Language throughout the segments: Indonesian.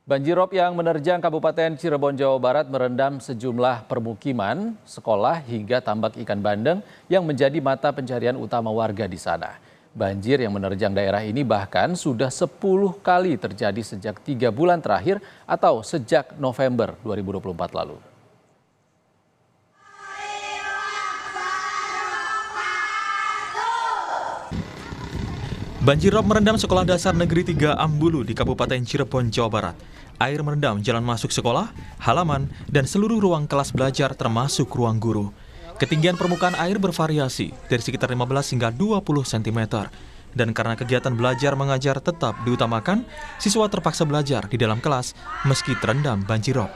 Banjirop yang menerjang Kabupaten Cirebon, Jawa Barat merendam sejumlah permukiman, sekolah hingga tambak ikan bandeng yang menjadi mata pencarian utama warga di sana. Banjir yang menerjang daerah ini bahkan sudah 10 kali terjadi sejak 3 bulan terakhir atau sejak November 2024 lalu. Banjirop merendam Sekolah Dasar Negeri 3 Ambulu di Kabupaten Cirebon, Jawa Barat. Air merendam jalan masuk sekolah, halaman, dan seluruh ruang kelas belajar termasuk ruang guru. Ketinggian permukaan air bervariasi dari sekitar 15 hingga 20 cm. Dan karena kegiatan belajar mengajar tetap diutamakan, siswa terpaksa belajar di dalam kelas meski terendam banjirop.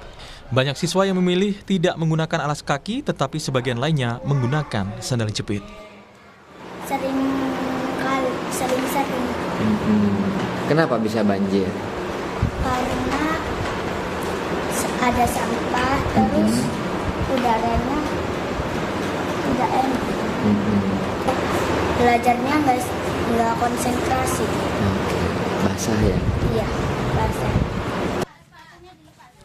Banyak siswa yang memilih tidak menggunakan alas kaki, tetapi sebagian lainnya menggunakan sandal jepit. Sering. Kenapa bisa banjir? Karena ada sampah, terus udaranya nggak enak. Belajarnya nggak konsentrasi. Basah ya? Iya, basah.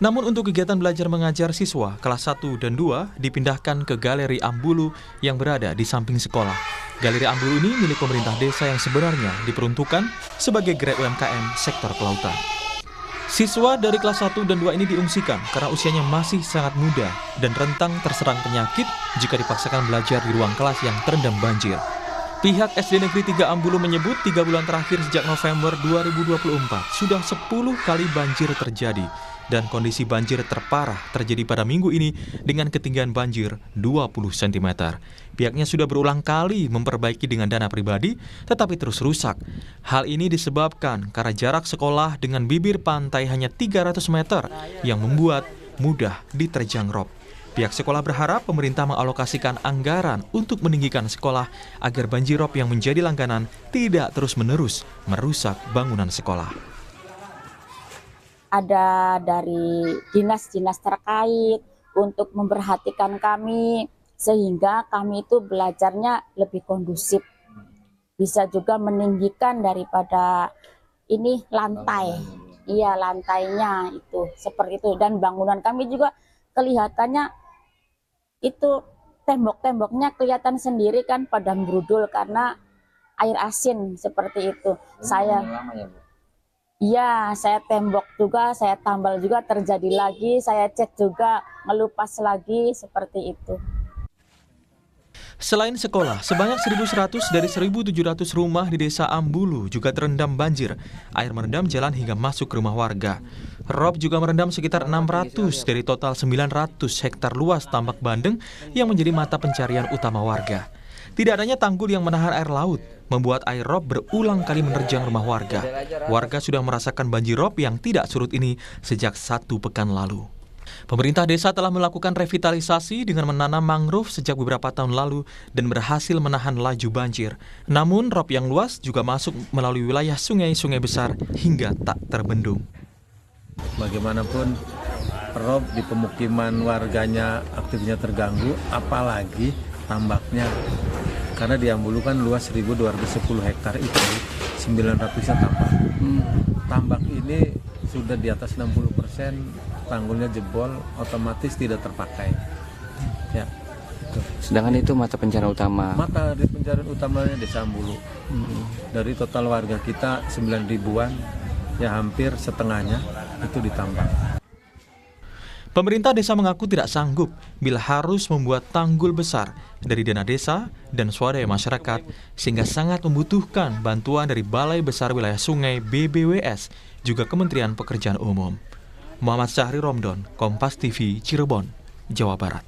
Namun untuk kegiatan belajar mengajar siswa kelas 1 dan 2 dipindahkan ke Galeri Ambulu yang berada di samping sekolah. Galeri Ambulu ini milik pemerintah desa yang sebenarnya diperuntukkan sebagai gerai UMKM sektor kelautan. Siswa dari kelas 1 dan 2 ini diungsikan karena usianya masih sangat muda dan rentang terserang penyakit jika dipaksakan belajar di ruang kelas yang terendam banjir. Pihak SD Negeri 3 Ambulu menyebut 3 bulan terakhir sejak November 2024 sudah 10 kali banjir terjadi dan kondisi banjir terparah terjadi pada minggu ini dengan ketinggian banjir 20 cm. Pihaknya sudah berulang kali memperbaiki dengan dana pribadi tetapi terus rusak. Hal ini disebabkan karena jarak sekolah dengan bibir pantai hanya 300 meter yang membuat mudah diterjang rob. Pihak sekolah berharap pemerintah mengalokasikan anggaran untuk meninggikan sekolah agar banjirop yang menjadi langganan tidak terus-menerus merusak bangunan sekolah. Ada dari dinas-dinas terkait untuk memperhatikan kami sehingga kami itu belajarnya lebih kondusif. Bisa juga meninggikan daripada ini lantai. Iya, lantainya itu seperti itu dan bangunan kami juga kelihatannya itu tembok-temboknya kelihatan sendiri kan pada brudul karena air asin seperti itu. Saya tembok juga, saya tambal juga terjadi lagi, saya cat juga ngelupas lagi seperti itu. Selain sekolah, sebanyak 1.100 dari 1.700 rumah di desa Ambulu juga terendam banjir. Air merendam jalan hingga masuk ke rumah warga. Rob juga merendam sekitar 600 dari total 900 hektar luas tambak bandeng yang menjadi mata pencarian utama warga. Tidak adanya tanggul yang menahan air laut, membuat air rob berulang kali menerjang rumah warga. Warga sudah merasakan banjir rob yang tidak surut ini sejak 1 pekan lalu. Pemerintah desa telah melakukan revitalisasi dengan menanam mangrove sejak beberapa tahun lalu dan berhasil menahan laju banjir. Namun rob yang luas juga masuk melalui wilayah sungai-sungai besar hingga tak terbendung. Bagaimanapun rob di pemukiman warganya aktifnya terganggu, apalagi tambaknya. Karena di Ambulu kan luas 1.210 hektar itu, 900-nya tambak. Tambak ini sudah di atas 60%, tanggulnya jebol, otomatis tidak terpakai. Ya. Sedangkan itu mata pencarian utama. Mata pencarian utamanya desa Ambulu. Dari total warga kita 9.000-an, ya hampir setengahnya itu ditambak. Pemerintah desa mengaku tidak sanggup bila harus membuat tanggul besar dari dana desa dan swadaya masyarakat sehingga sangat membutuhkan bantuan dari Balai Besar Wilayah Sungai BBWS juga Kementerian Pekerjaan Umum. Muhammad Syahri Romdon, Kompas TV, Cirebon, Jawa Barat.